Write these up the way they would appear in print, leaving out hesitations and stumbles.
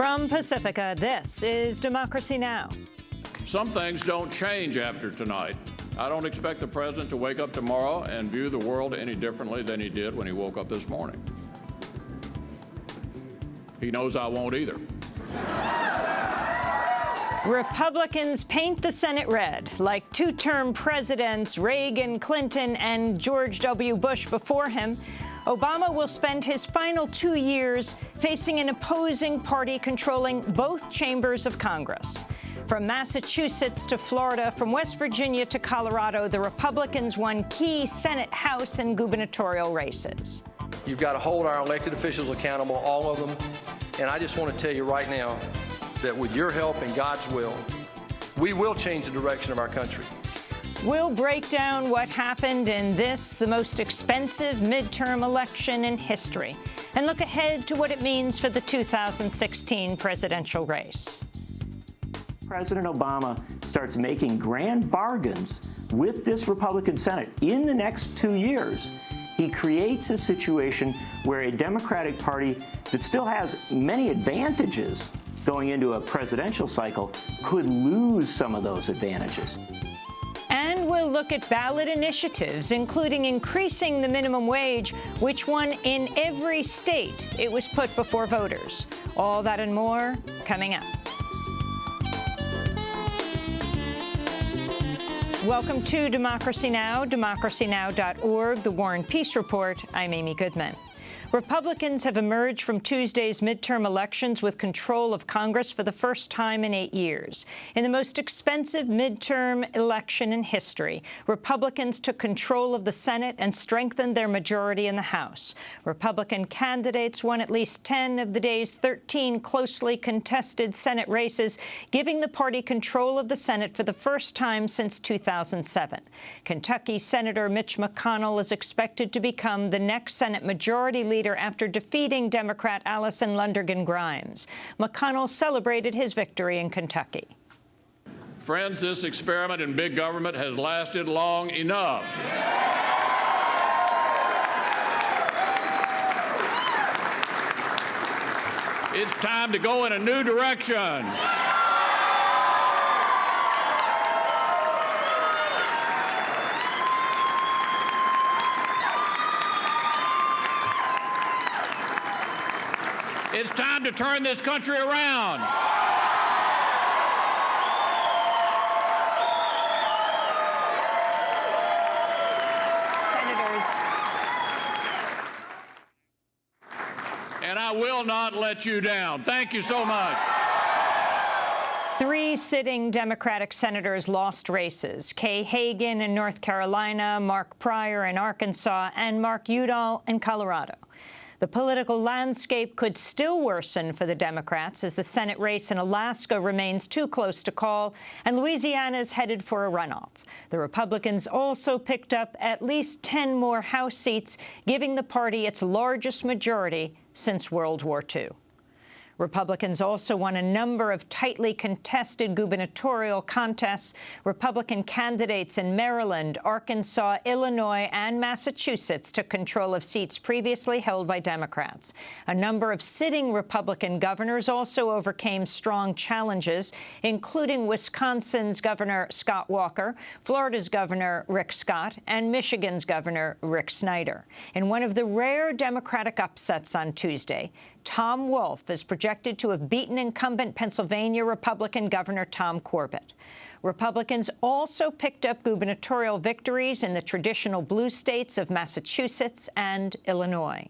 From Pacifica, this is Democracy Now! Some things don't change after tonight. I don't expect the president to wake up tomorrow and view the world any differently than he did when he woke up this morning. He knows I won't either. Republicans paint the Senate red, like two-term presidents Reagan, Clinton, and George W. Bush before him. Obama will spend his final 2 years facing an opposing party controlling both chambers of Congress. From Massachusetts to Florida, from West Virginia to Colorado, the Republicans won key Senate, House, and gubernatorial races. You've got to hold our elected officials accountable, all of them. And I just want to tell you right now that with your help and God's will, we will change the direction of our country. We'll break down what happened in this, the most expensive midterm election in history, and look ahead to what it means for the 2016 presidential race. President Obama starts making grand bargains with this Republican Senate in the next 2 years. He creates a situation where a Democratic Party that still has many advantages going into a presidential cycle could lose some of those advantages. And we'll look at ballot initiatives, including increasing the minimum wage, which won in every state it was put before voters. All that and more coming up. Welcome to Democracy Now!, democracynow.org, The War and Peace Report. I'm Amy Goodman. Republicans have emerged from Tuesday's midterm elections with control of Congress for the first time in 8 years. In the most expensive midterm election in history, Republicans took control of the Senate and strengthened their majority in the House. Republican candidates won at least 10 of the day's 13 closely contested Senate races, giving the party control of the Senate for the first time since 2007. Kentucky Senator Mitch McConnell is expected to become the next Senate Majority Leader after defeating Democrat Allison Lundergan Grimes. McConnell celebrated his victory in Kentucky. Friends, this experiment in big government has lasted long enough. It's time to go in a new direction. It's time to turn this country around. Senators. And I will not let you down. Thank you so much. 3 sitting Democratic senators lost races: Kay Hagan in North Carolina, Mark Pryor in Arkansas, and Mark Udall in Colorado. The political landscape could still worsen for the Democrats as the Senate race in Alaska remains too close to call, and Louisiana is headed for a runoff. The Republicans also picked up at least 10 more House seats, giving the party its largest majority since World War II. Republicans also won a number of tightly contested gubernatorial contests. Republican candidates in Maryland, Arkansas, Illinois, and Massachusetts took control of seats previously held by Democrats. A number of sitting Republican governors also overcame strong challenges, including Wisconsin's Governor Scott Walker, Florida's Governor Rick Scott, and Michigan's Governor Rick Snyder. In one of the rare Democratic upsets on Tuesday, Tom Wolf is projected to have beaten incumbent Pennsylvania Republican Governor Tom Corbett. Republicans also picked up gubernatorial victories in the traditional blue states of Massachusetts and Illinois.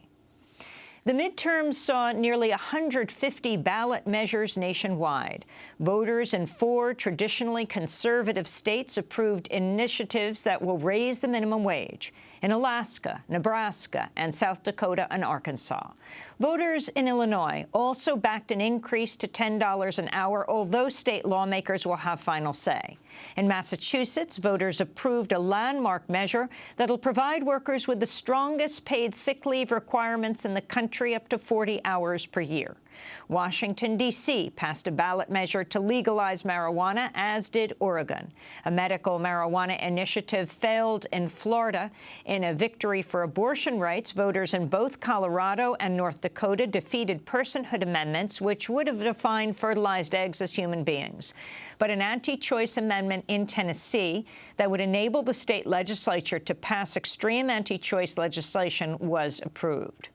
The midterms saw nearly 150 ballot measures nationwide. Voters in 4 traditionally conservative states approved initiatives that will raise the minimum wage: in Alaska, Nebraska, and South Dakota and Arkansas. Voters in Illinois also backed an increase to $10 an hour, although state lawmakers will have final say. In Massachusetts, voters approved a landmark measure that'll provide workers with the strongest paid sick leave requirements in the country, up to 40 hours per year. Washington, D.C. passed a ballot measure to legalize marijuana, as did Oregon. A medical marijuana initiative failed in Florida. In a victory for abortion rights, voters in both Colorado and North Dakota defeated personhood amendments, which would have defined fertilized eggs as human beings. But an anti-choice amendment in Tennessee that would enable the state legislature to pass extreme anti-choice legislation was approved.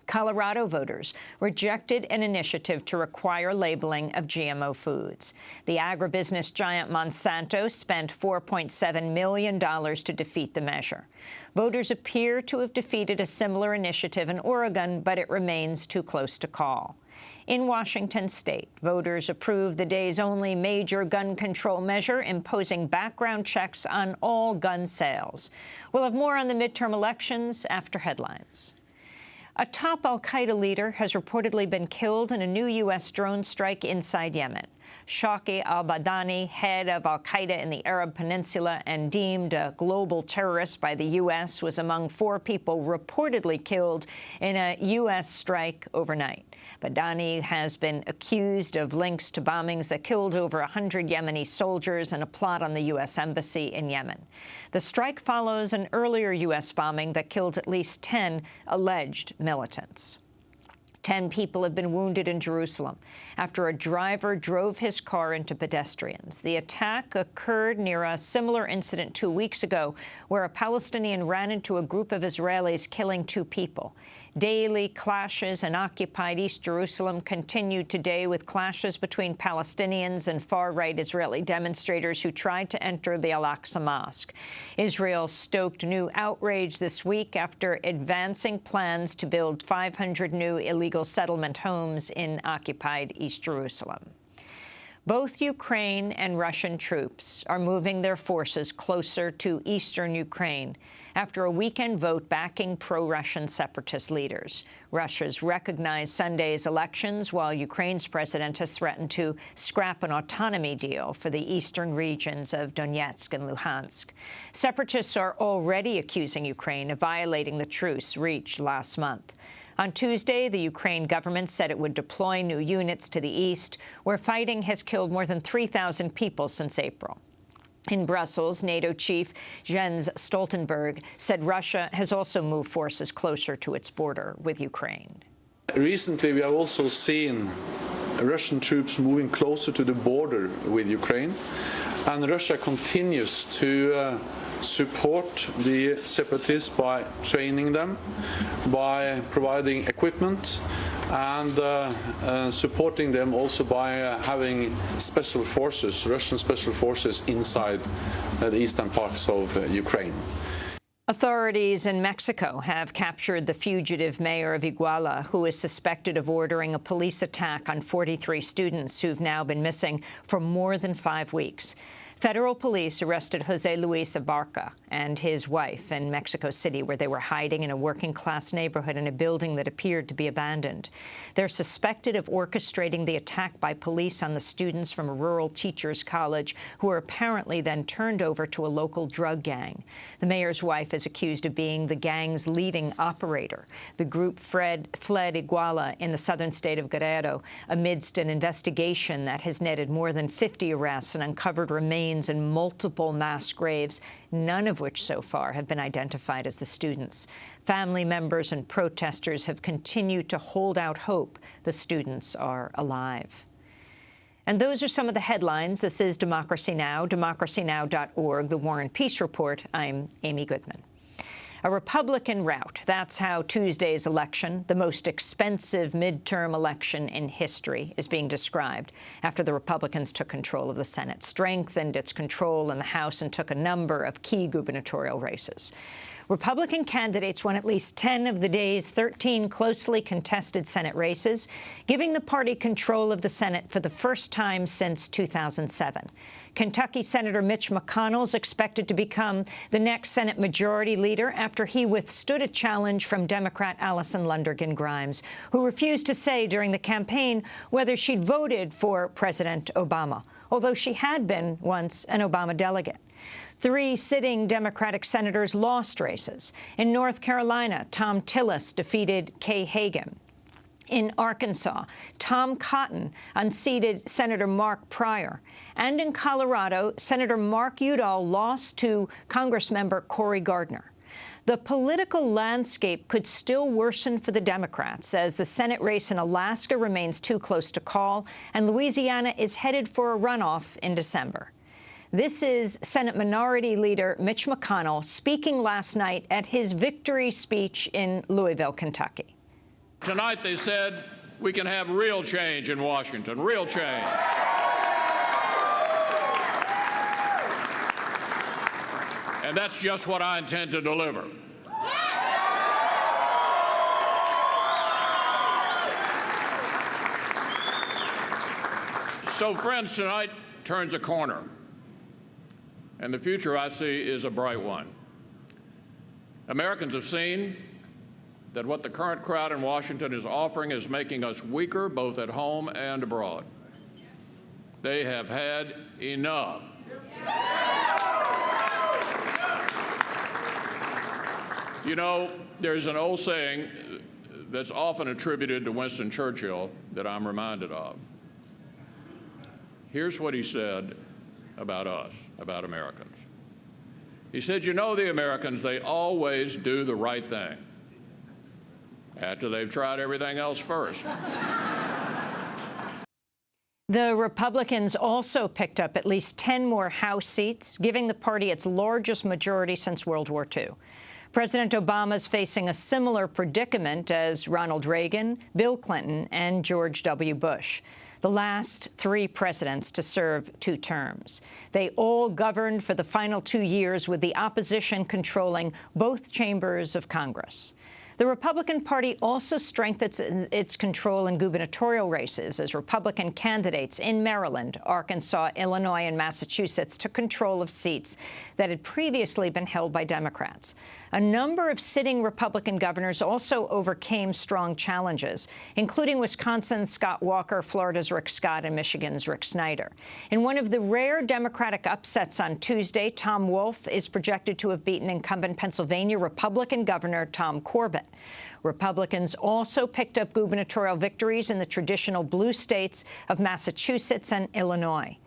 Colorado voters rejected an initiative to require labeling of GMO foods. The agribusiness giant Monsanto spent $4.7 million to defeat the measure. Voters appear to have defeated a similar initiative in Oregon, but it remains too close to call. In Washington state, voters approved the day's only major gun control measure, imposing background checks on all gun sales. We'll have more on the midterm elections after headlines. A top al-Qaeda leader has reportedly been killed in a new U.S. drone strike inside Yemen. Shawki al-Badani, head of al-Qaeda in the Arab Peninsula and deemed a global terrorist by the U.S., was among 4 people reportedly killed in a U.S. strike overnight. Badani has been accused of links to bombings that killed over 100 Yemeni soldiers and a plot on the U.S. embassy in Yemen. The strike follows an earlier U.S. bombing that killed at least 10 alleged militants. 10 people have been wounded in Jerusalem after a driver drove his car into pedestrians. The attack occurred near a similar incident 2 weeks ago, where a Palestinian ran into a group of Israelis, killing 2 people. Daily clashes in occupied East Jerusalem continued today, with clashes between Palestinians and far-right Israeli demonstrators who tried to enter the Al-Aqsa Mosque. Israel stoked new outrage this week after advancing plans to build 500 new illegal settlement homes in occupied East Jerusalem. Both Ukraine and Russian troops are moving their forces closer to eastern Ukraine after a weekend vote backing pro-Russian separatist leaders. Russia's recognized Sunday's elections, while Ukraine's president has threatened to scrap an autonomy deal for the eastern regions of Donetsk and Luhansk. Separatists are already accusing Ukraine of violating the truce reached last month. On Tuesday, the Ukraine government said it would deploy new units to the east, where fighting has killed more than 3,000 people since April. In Brussels, NATO chief Jens Stoltenberg said Russia has also moved forces closer to its border with Ukraine. Recently, we have also seen Russian troops moving closer to the border with Ukraine, and Russia continues to support the separatists by training them, by providing equipment, and supporting them also by having special forces, Russian special forces, inside the eastern parts of Ukraine. Authorities in Mexico have captured the fugitive mayor of Iguala, who is suspected of ordering a police attack on 43 students who've now been missing for more than 5 weeks. Federal police arrested Jose Luis Abarca and his wife in Mexico City, where they were hiding in a working-class neighborhood in a building that appeared to be abandoned. They're suspected of orchestrating the attack by police on the students from a rural teachers' college, who were apparently then turned over to a local drug gang. The mayor's wife is accused of being the gang's leading operator. The group fled Iguala in the southern state of Guerrero amidst an investigation that has netted more than 50 arrests and uncovered remains in multiple mass graves, none of which so far have been identified as the students. Family members and protesters have continued to hold out hope the students are alive. And those are some of the headlines. This is Democracy Now!, democracynow.org, The War and Peace Report. I'm Amy Goodman. A Republican rout. That's how Tuesday's election, the most expensive midterm election in history, is being described after the Republicans took control of the Senate, strengthened its control in the House, and took a number of key gubernatorial races. Republican candidates won at least 10 of the day's 13 closely contested Senate races, giving the party control of the Senate for the first time since 2007. Kentucky Senator Mitch McConnell is expected to become the next Senate Majority Leader after he withstood a challenge from Democrat Allison Lundergan Grimes, who refused to say during the campaign whether she'd voted for President Obama, although she had been once an Obama delegate. 3 sitting Democratic senators lost races. In North Carolina, Tom Tillis defeated Kay Hagan. In Arkansas, Tom Cotton unseated Senator Mark Pryor. And in Colorado, Senator Mark Udall lost to Congressmember Cory Gardner. The political landscape could still worsen for the Democrats as the Senate race in Alaska remains too close to call, and Louisiana is headed for a runoff in December. This is Senate Minority Leader Mitch McConnell speaking last night at his victory speech in Louisville, Kentucky. Tonight they said we can have real change in Washington, real change. And that's just what I intend to deliver. So, friends, tonight turns a corner. And the future I see is a bright one. Americans have seen that what the current crowd in Washington is offering is making us weaker both at home and abroad. They have had enough. You know, there's an old saying that's often attributed to Winston Churchill that I'm reminded of. Here's what he said about us, about Americans. He said, you know, the Americans, they always do the right thing after they've tried everything else first. The Republicans also picked up at least 10 more House seats, giving the party its largest majority since World War II. President Obama's facing a similar predicament as Ronald Reagan, Bill Clinton, and George W. Bush, the last 3 presidents to serve 2 terms. They all governed for the final 2 years with the opposition controlling both chambers of Congress. The Republican Party also strengthens its control in gubernatorial races as Republican candidates in Maryland, Arkansas, Illinois, and Massachusetts took control of seats that had previously been held by Democrats. A number of sitting Republican governors also overcame strong challenges, including Wisconsin's Scott Walker, Florida's Rick Scott, and Michigan's Rick Snyder. In one of the rare Democratic upsets on Tuesday, Tom Wolf is projected to have beaten incumbent Pennsylvania Republican Governor Tom Corbett. Republicans also picked up gubernatorial victories in the traditional blue states of Massachusetts and Illinois.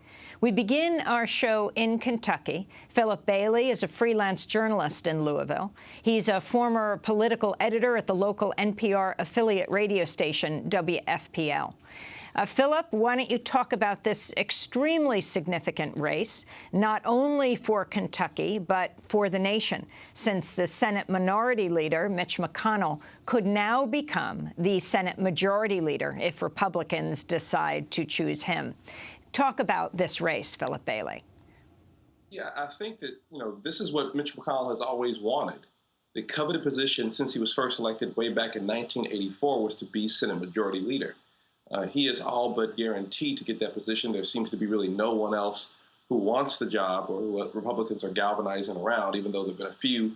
We begin our show in Kentucky. Philip Bailey is a freelance journalist in Louisville. He's a former political editor at the local NPR affiliate radio station, WFPL. Philip, why don't you talk about this extremely significant race, not only for Kentucky, but for the nation, since the Senate Minority Leader, Mitch McConnell, could now become the Senate Majority Leader if Republicans decide to choose him. Talk about this race, Philip Bailey. Yeah, I think that, this is what Mitch McConnell has always wanted. The coveted position since he was first elected way back in 1984 was to be Senate Majority Leader. He is all but guaranteed to get that position. There seems to be really no one else who wants the job or who Republicans are galvanizing around, even though there have been a few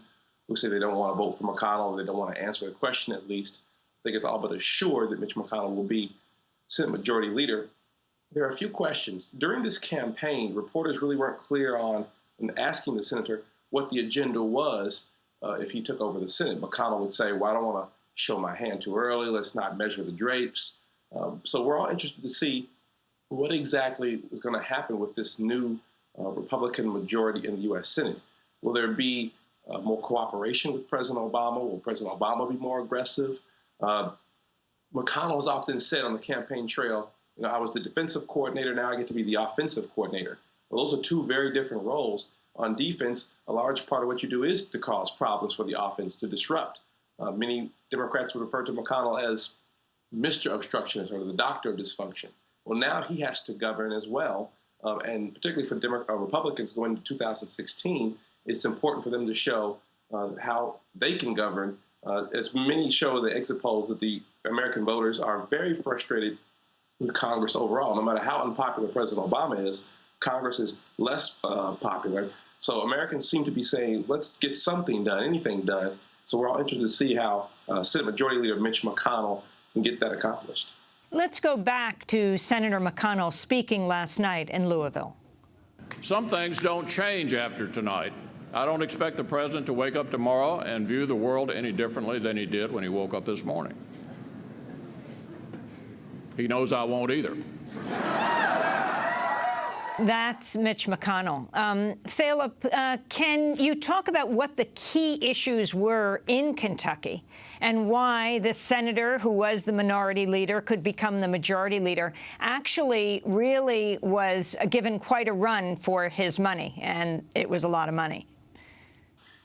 who say they don't want to vote for McConnell or they don't want to answer the question at least. I think it's all but assured that Mitch McConnell will be Senate Majority Leader. There are a few questions. During this campaign, reporters really weren't clear on asking the senator what the agenda was if he took over the Senate. McConnell would say, well, I don't want to show my hand too early. Let's not measure the drapes. So we're all interested to see what exactly is going to happen with this new Republican majority in the U.S. Senate. Will there be more cooperation with President Obama? Will President Obama be more aggressive? McConnell has often said on the campaign trail, I was the defensive coordinator, now I get to be the offensive coordinator. Well, those are 2 very different roles. On defense, a large part of what you do is to cause problems for the offense, to disrupt. Many Democrats would refer to McConnell as Mr. Obstructionist or the doctor of dysfunction. Well, now he has to govern as well, and particularly for Republicans going into 2016, it's important for them to show how they can govern. As many show the exit polls that the American voters are very frustrated with Congress overall. No matter how unpopular President Obama is, Congress is less popular. So Americans seem to be saying, let's get something done, anything done. So we're all interested to see how Senate Majority Leader Mitch McConnell can get that accomplished. Let's go back to Senator McConnell speaking last night in Louisville. Some things don't change after tonight. I don't expect the president to wake up tomorrow and view the world any differently than he did when he woke up this morning. He knows I won't either. That's Mitch McConnell. Philip, can you talk about what the key issues were in Kentucky and why this senator, who was the minority leader, could become the majority leader, actually really was given quite a run for his money, and it was a lot of money?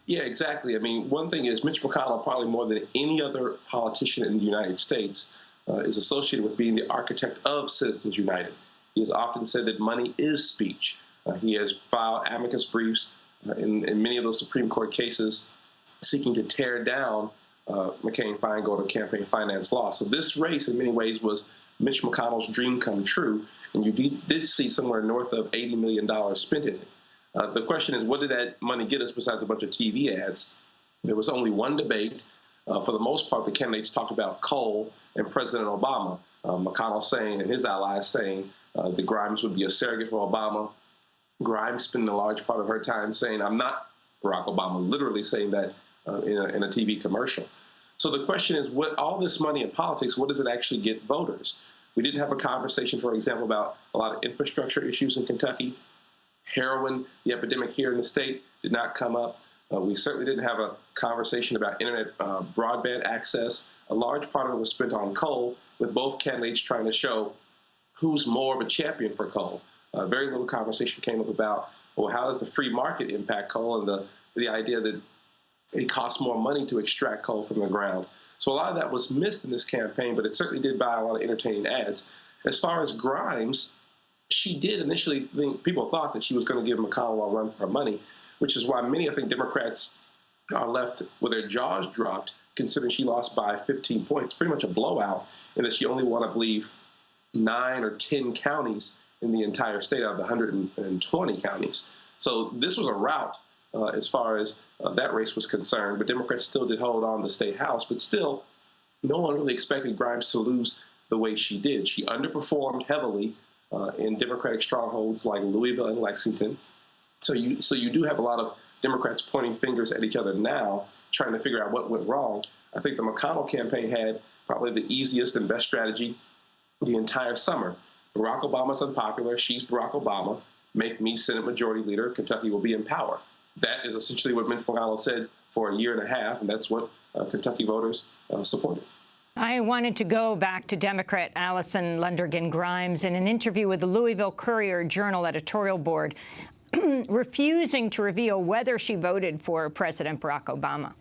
Yeah, exactly. I mean, one thing is Mitch McConnell, probably more than any other politician in the United States, is associated with being the architect of Citizens United. He has often said that money is speech. He has filed amicus briefs in many of those Supreme Court cases seeking to tear down McCain-Feingold and campaign finance law. So this race, in many ways, was Mitch McConnell's dream come true, and you did see somewhere north of $80 million spent in it. The question is, what did that money get us besides a bunch of TV ads? There was only one debate. For the most part, the candidates talked about coal and President Obama. McConnell saying, and his allies saying, that Grimes would be a surrogate for Obama. Grimes spending a large part of her time saying, I'm not Barack Obama, literally saying that in a TV commercial. So the question is, what all this money in politics, what does it actually get voters? We didn't have a conversation, for example, about a lot of infrastructure issues in Kentucky. Heroin, the epidemic here in the state, did not come up. We certainly didn't have a conversation about internet broadband access. A large part of it was spent on coal, with both candidates trying to show who's more of a champion for coal. Very little conversation came up about, well, how does the free market impact coal, and the idea that it costs more money to extract coal from the ground. So a lot of that was missed in this campaign, but it certainly did buy a lot of entertaining ads. As far as Grimes, she did initially think, people thought that she was going to give McConnell a run for her money, which is why many, I think, Democrats are left with their jaws dropped, considering she lost by 15 points, pretty much a blowout, and that she only won, I believe, 9 or 10 counties in the entire state out of the 120 counties. So this was a rout as far as that race was concerned, but Democrats still did hold on to the state house, but still, no one really expected Grimes to lose the way she did. She underperformed heavily in Democratic strongholds like Louisville and Lexington. So you do have a lot of Democrats pointing fingers at each other now, trying to figure out what went wrong. I think the McConnell campaign had probably the easiest and best strategy the entire summer. Barack Obama's unpopular. She's Barack Obama. Make me Senate Majority Leader. Kentucky will be in power. That is essentially what Mitch McConnell said for a year and a half, and that's what Kentucky voters supported. I wanted to go back to Democrat Allison Lundergan Grimes in an interview with the Louisville Courier-Journal editorial board, refusing to reveal whether she voted for President Barack Obama.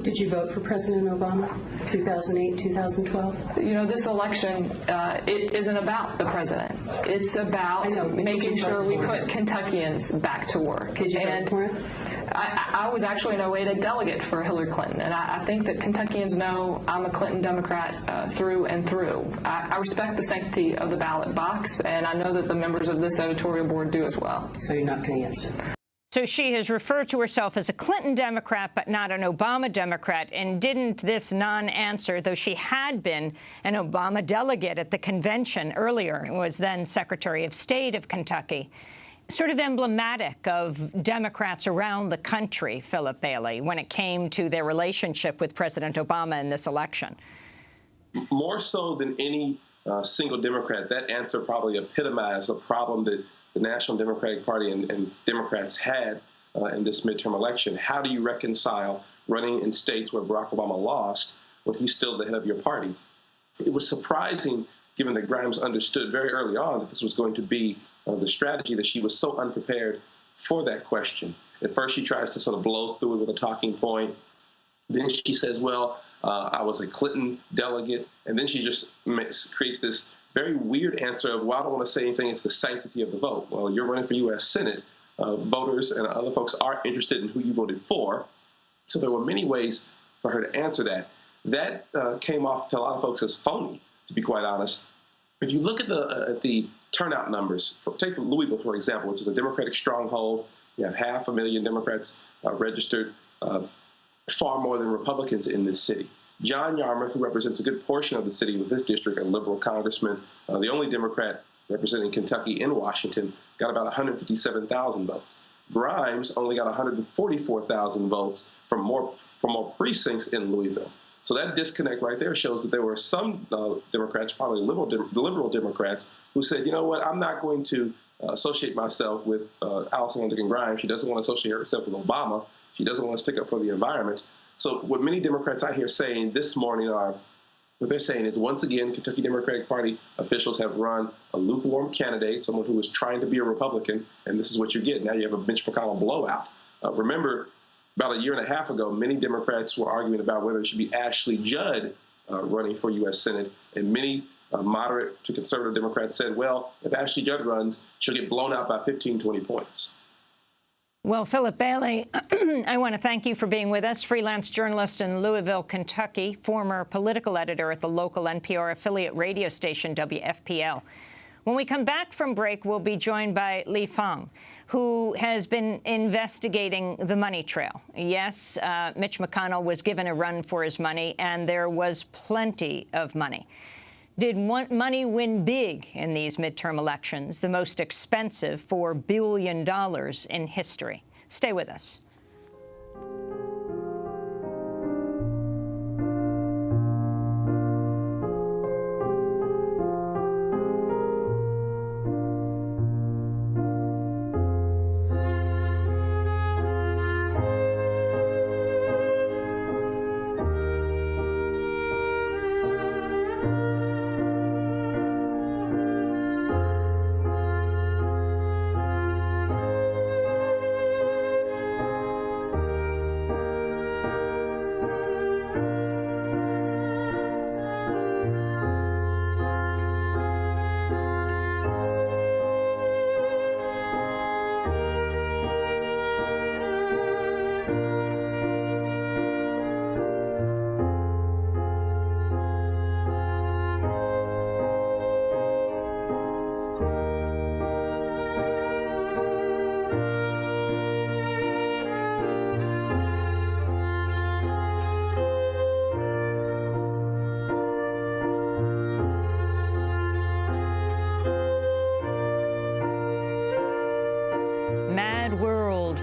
Did you vote for President Obama, 2008, 2012? You know, this election, it isn't about the president. It's about making sure we put Kentuckians back to work. Did you vote for him? I was actually in a way a delegate for Hillary Clinton, and I think that Kentuckians know I'm a Clinton Democrat through and through. I respect the sanctity of the ballot box, and I know that the members of this editorial board do as well. So you're not going to answer? So she has referred to herself as a Clinton Democrat, but not an Obama Democrat. And didn't this non-answer, though she had been an Obama delegate at the convention earlier, and was then Secretary of State of Kentucky, sort of emblematic of Democrats around the country, Philip Bailey, when it came to their relationship with President Obama in this election? More so than any single Democrat, that answer probably epitomized the problem that the National Democratic Party and Democrats had in this midterm election. How do you reconcile running in states where Barack Obama lost when he's still the head of your party? It was surprising, given that Grimes understood very early on that this was going to be the strategy, that she was so unprepared for that question. At first, she tries to sort of blow through it with a talking point. Then she says, well, I was a Clinton delegate. And then she just creates this very weird answer of, well, I don't want to say anything, it's the sanctity of the vote. Well, you're running for U.S. Senate. Voters and other folks are interested in who you voted for. So there were many ways for her to answer that. That came off to a lot of folks as phony, to be quite honest. If you look at the turnout numbers, take Louisville, for example, which is a Democratic stronghold. You have 500,000 Democrats registered, far more than Republicans in this city. John Yarmouth, who represents a good portion of the city with his district, a liberal congressman, the only Democrat representing Kentucky in Washington, got about 157,000 votes. Grimes only got 144,000 votes from more precincts in Louisville. So that disconnect right there shows that there were some Democrats, probably liberal Democrats, who said, you know what, I'm not going to associate myself with Alison Lundergan Grimes. She doesn't want to associate herself with Obama. She doesn't want to stick up for the environment. So what many Democrats I hear saying this morning are, what they're saying is, once again, Kentucky Democratic Party officials have run a lukewarm candidate, someone who is trying to be a Republican, and this is what you get. Now you have a Mitch McConnell blowout. Remember, about a year and a half ago, many Democrats were arguing about whether it should be Ashley Judd running for U.S. Senate, and many moderate to conservative Democrats said, well, if Ashley Judd runs, she'll get blown out by 15, 20 points. Well, Philip Bailey, I want to thank you for being with us, freelance journalist in Louisville, Kentucky, former political editor at the local NPR affiliate radio station WFPL. When we come back from break, we'll be joined by Li Fang, who has been investigating the money trail. Yes, Mitch McConnell was given a run for his money, and there was plenty of money. Did money win big in these midterm elections, the most expensive $4 billion in history? Stay with us.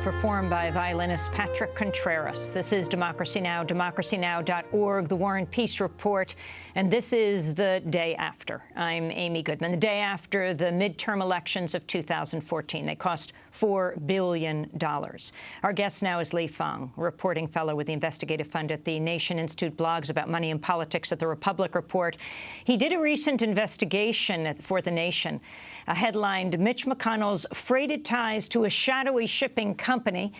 Performed by violinist Patrick Contreras. This is Democracy Now!, democracynow.org, The War and Peace Report, and this is the day after. I'm Amy Goodman. The day after the midterm elections of 2014. They cost $4 billion. Our guest now is Li Fang, reporting fellow with the investigative fund at the Nation Institute, blogs about money and politics at the Republic Report. He did a recent investigation for The Nation, headlined Mitch McConnell's freighted ties to a shadowy shipping company.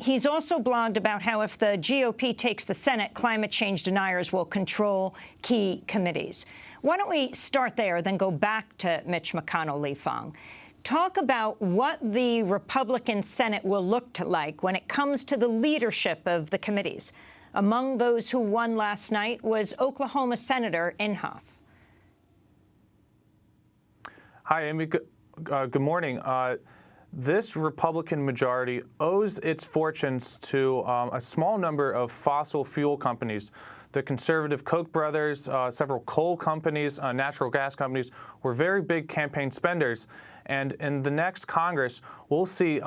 He's also blogged about how if the GOP takes the Senate, climate change deniers will control key committees. Why don't we start there, then go back to Mitch McConnell, Li Fang. Talk about what the Republican Senate will look like when it comes to the leadership of the committees. Among those who won last night was Oklahoma Senator Inhofe. Hi, Amy. Good morning. This Republican majority owes its fortunes to a small number of fossil fuel companies. The conservative Koch brothers, several coal companies, natural gas companies were very big campaign spenders. And in the next Congress, we'll see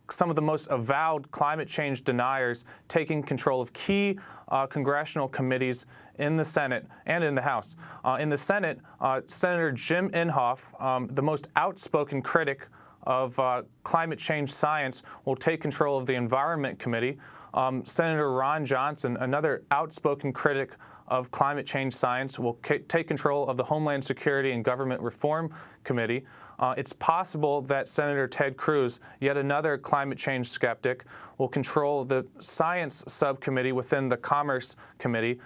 some of the most avowed climate change deniers taking control of key congressional committees in the Senate and in the House. In the Senate, Senator Jim Inhofe, the most outspoken critic of climate change science, will take control of the Environment Committee. Senator Ron Johnson, another outspoken critic of climate change science, will take control of the Homeland Security and Government Reform Committee. It's possible that Senator Ted Cruz, yet another climate change skeptic, will control the Science Subcommittee within the Commerce Committee.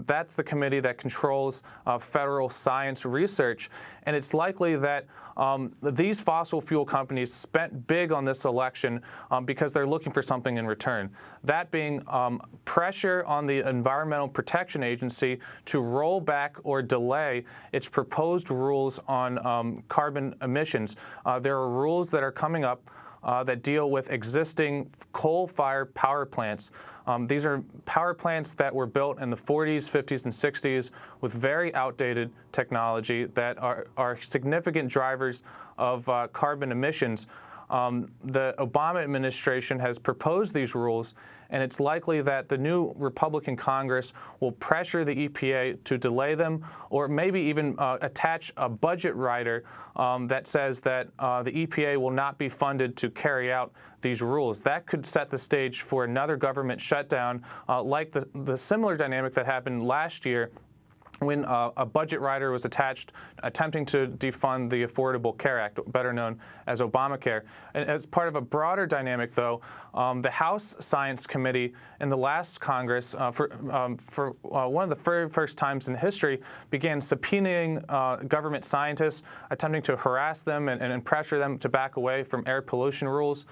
That's the committee that controls federal science research. And it's likely that these fossil fuel companies spent big on this election because they're looking for something in return. That being pressure on the Environmental Protection Agency to roll back or delay its proposed rules on carbon emissions. There are rules that are coming up that deal with existing coal-fired power plants. These are power plants that were built in the 40s, 50s, and 60s with very outdated technology that are significant drivers of carbon emissions. The Obama administration has proposed these rules, and it's likely that the new Republican Congress will pressure the EPA to delay them, or maybe even attach a budget rider that says that the EPA will not be funded to carry out these rules. That could set the stage for another government shutdown, like the similar dynamic that happened last year when a budget rider was attached attempting to defund the Affordable Care Act, better known as Obamacare. And as part of a broader dynamic, though, the House Science Committee in the last Congress, for one of the very first times in history, began subpoenaing government scientists, attempting to harass them and pressure them to back away from air pollution rules.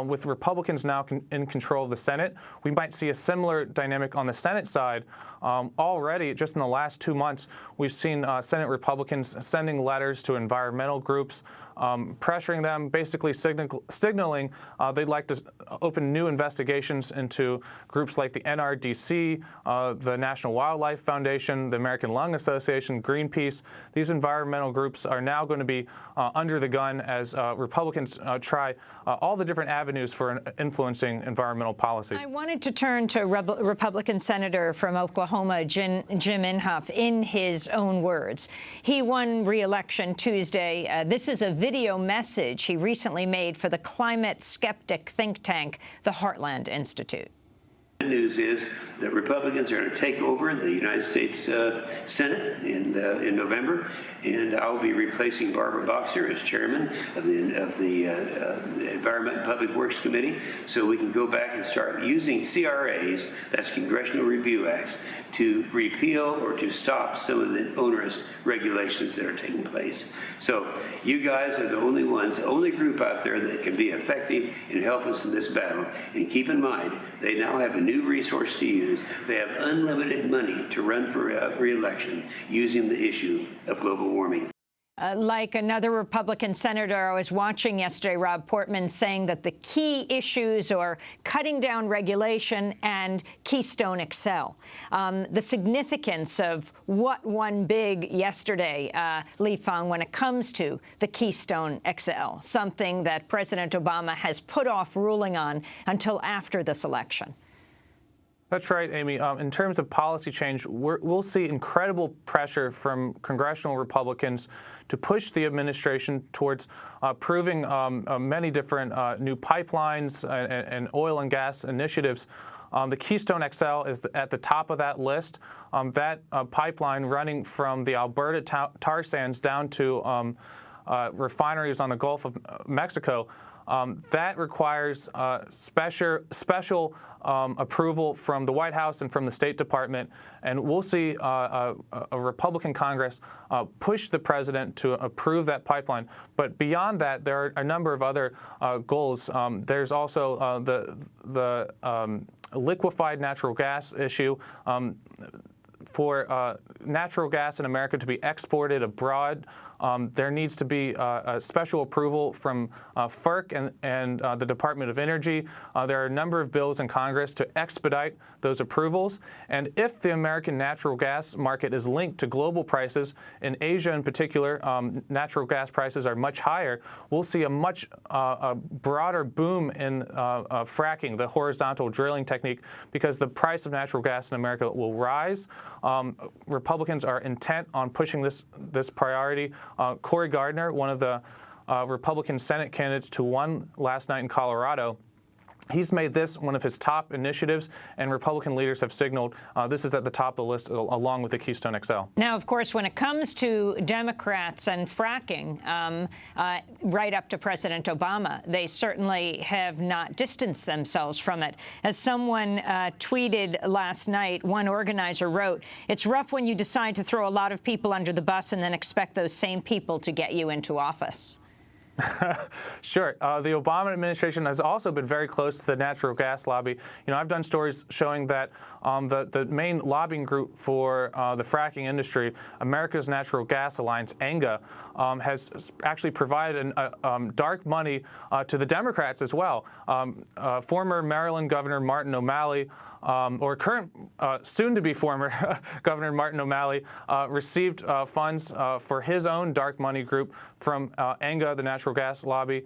With Republicans now in control of the Senate, we might see a similar dynamic on the Senate side. Already, just in the last 2 months, we've seen Senate Republicans sending letters to environmental groups, pressuring them, basically signaling they'd like to open new investigations into groups like the NRDC, the National Wildlife Foundation, the American Lung Association, Greenpeace. These environmental groups are now going to be under the gun as Republicans try all the different avenues for influencing environmental policy. I wanted to turn to Republican Senator from Oklahoma, Jim Inhofe, in his own words. He won re-election Tuesday. This is a video message he recently made for the climate skeptic think tank, the Heartland Institute. The news is that Republicans are going to take over the United States Senate in November, and I'll be replacing Barbara Boxer as chairman of the Environment and Public Works Committee, so we can go back and start using CRAs, that's Congressional Review Acts, to repeal or to stop some of the onerous regulations that are taking place. So you guys are the only ones, the only group out there that can be effective and help us in this battle. And keep in mind, they now have a new resource to use. They have unlimited money to run for re-election using the issue of global warming. Like another Republican senator I was watching yesterday, Rob Portman, saying that the key issues are cutting down regulation and Keystone XL. The significance of what won big yesterday, Lee Fang, when it comes to the Keystone XL, something that President Obama has put off ruling on until after this election. That's right, Amy. In terms of policy change, we'll see incredible pressure from congressional Republicans to push the administration towards approving many different new pipelines and oil and gas initiatives. The Keystone XL is at the top of that list. That pipeline running from the Alberta tar sands down to refineries on the Gulf of Mexico, that requires special approval from the White House and from the State Department, and we'll see a Republican Congress push the president to approve that pipeline. But beyond that, there are a number of other goals. There's also the liquefied natural gas issue. For natural gas in America to be exported abroad, there needs to be a special approval from FERC and the Department of Energy. There are a number of bills in Congress to expedite those approvals. And if the American natural gas market is linked to global prices, in Asia in particular, natural gas prices are much higher, we'll see a much broader boom in fracking, the horizontal drilling technique, because the price of natural gas in America will rise. Republicans are intent on pushing this priority. Cory Gardner, one of the Republican Senate candidates who won last night in Colorado, he's made this one of his top initiatives, and Republican leaders have signaled this is at the top of the list along with the Keystone XL. Now, of course, when it comes to Democrats and fracking, right up to President Obama, they certainly have not distanced themselves from it. As someone tweeted last night, one organizer wrote, "It's rough when you decide to throw a lot of people under the bus and then expect those same people to get you into office." Sure. The Obama administration has also been very close to the natural gas lobby. You know, I've done stories showing that the main lobbying group for the fracking industry, America's Natural Gas Alliance, ANGA, has actually provided dark money to the Democrats as well. Former Maryland Governor Martin O'Malley or current, soon-to-be former Governor Martin O'Malley, received funds for his own dark money group from ENGA, the natural gas lobby.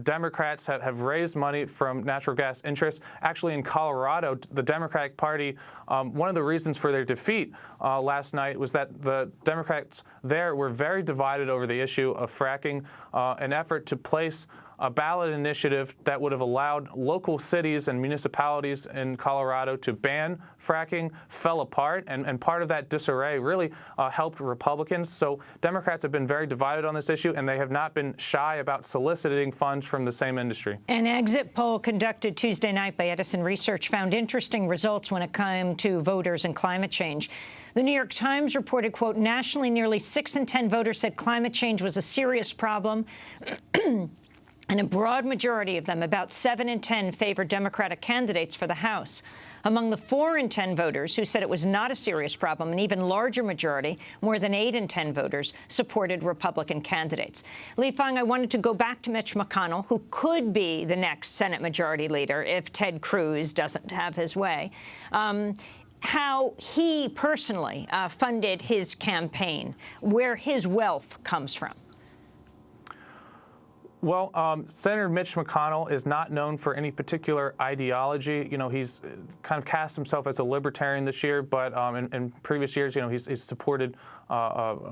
Democrats have raised money from natural gas interests. Actually, in Colorado, the Democratic Party, one of the reasons for their defeat last night was that the Democrats there were very divided over the issue of fracking, an effort to place a ballot initiative that would have allowed local cities and municipalities in Colorado to ban fracking fell apart, and part of that disarray really helped Republicans. So Democrats have been very divided on this issue, and they have not been shy about soliciting funds from the same industry. An exit poll conducted Tuesday night by Edison Research found interesting results when it came to voters and climate change. The New York Times reported, quote, nationally, nearly 6 in 10 voters said climate change was a serious problem. And a broad majority of them, about 7 in 10, favored Democratic candidates for the House. Among the 4 in 10 voters who said it was not a serious problem, an even larger majority, more than 8 in 10 voters, supported Republican candidates. Lee Fang, I wanted to go back to Mitch McConnell, who could be the next Senate Majority Leader if Ted Cruz doesn't have his way. How he personally funded his campaign, where his wealth comes from. Well, Senator Mitch McConnell is not known for any particular ideology. You know, he's kind of cast himself as a libertarian this year, but in previous years, you know, he's supported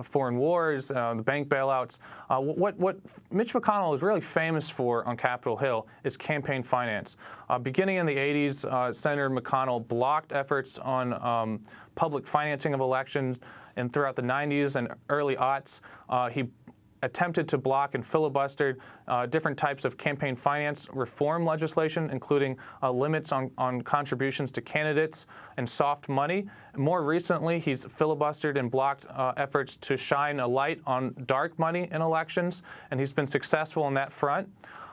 foreign wars, the bank bailouts. What Mitch McConnell is really famous for on Capitol Hill is campaign finance. Beginning in the 80s, Senator McConnell blocked efforts on public financing of elections, and throughout the 90s and early aughts, he attempted to block and filibustered different types of campaign finance reform legislation, including limits on contributions to candidates and soft money. More recently, he's filibustered and blocked efforts to shine a light on dark money in elections, and he's been successful on that front.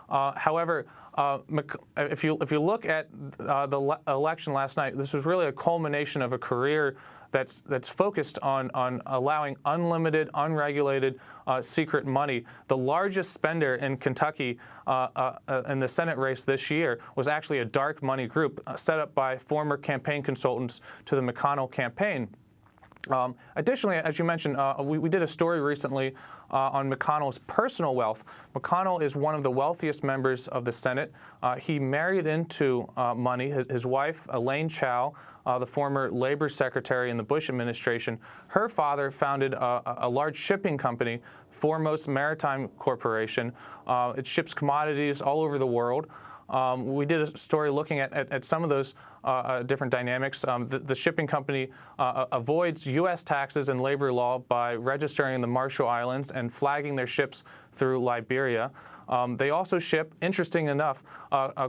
However, if you look at the election last night, this was really a culmination of a career that's focused on allowing unlimited, unregulated, secret money. The largest spender in Kentucky in the Senate race this year was actually a dark money group set up by former campaign consultants to the McConnell campaign. Additionally, as you mentioned, we did a story recently on McConnell's personal wealth. McConnell is one of the wealthiest members of the Senate. He married into money. His wife, Elaine Chao, the former labor secretary in the Bush administration, her father founded a large shipping company, Foremost Maritime Corporation. It ships commodities all over the world. We did a story looking at some of those different dynamics. The shipping company avoids U.S. taxes and labor law by registering in the Marshall Islands and flagging their ships through Liberia. They also ship, interesting enough,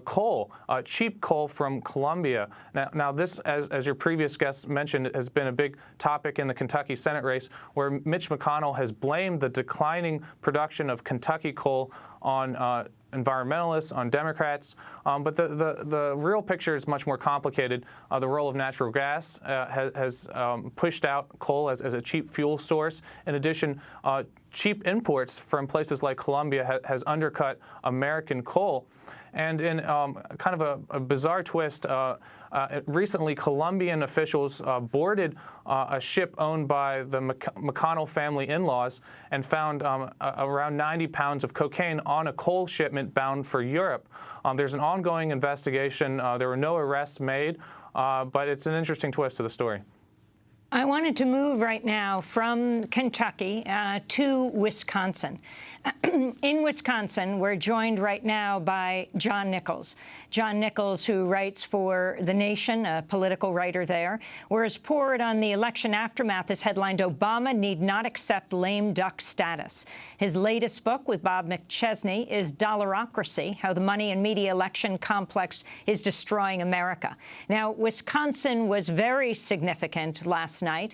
coal, cheap coal from Colombia. Now this, as your previous guest mentioned, has been a big topic in the Kentucky Senate race, where Mitch McConnell has blamed the declining production of Kentucky coal on environmentalists, on Democrats, but the real picture is much more complicated. The role of natural gas has pushed out coal as a cheap fuel source. In addition, cheap imports from places like Colombia has undercut American coal. And in kind of a bizarre twist, recently Colombian officials boarded a ship owned by the McConnell family in-laws and found around 90 pounds of cocaine on a coal shipment bound for Europe. There's an ongoing investigation. There were no arrests made, but it's an interesting twist to the story. I wanted to move right now from Kentucky to Wisconsin. In Wisconsin, we're joined right now by John Nichols. John Nichols, who writes for The Nation, a political writer there, where his report on the election aftermath is headlined, "Obama Need Not Accept Lame Duck Status." His latest book with Bob McChesney is Dollarocracy, How the Money and Media Election Complex is Destroying America. Now, Wisconsin was very significant last night.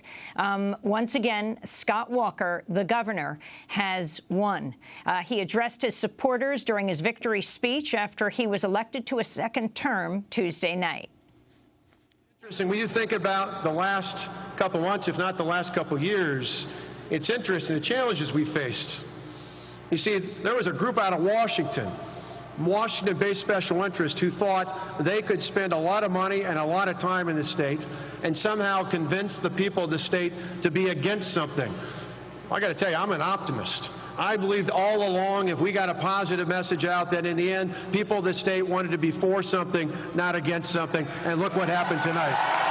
Once again, Scott Walker, the governor, has won. He addressed his supporters during his victory speech after he was elected to a second term Tuesday night. Interesting. When you think about the last couple months, if not the last couple years, it's interesting the challenges we faced. You see, there was a group out of Washington Washington-based special interests who thought they could spend a lot of money and a lot of time in the state and somehow convince the people of the state to be against something. I got to tell you, I'm an optimist. I believed all along if we got a positive message out that in the end, people of the state wanted to be for something, not against something. And look what happened tonight.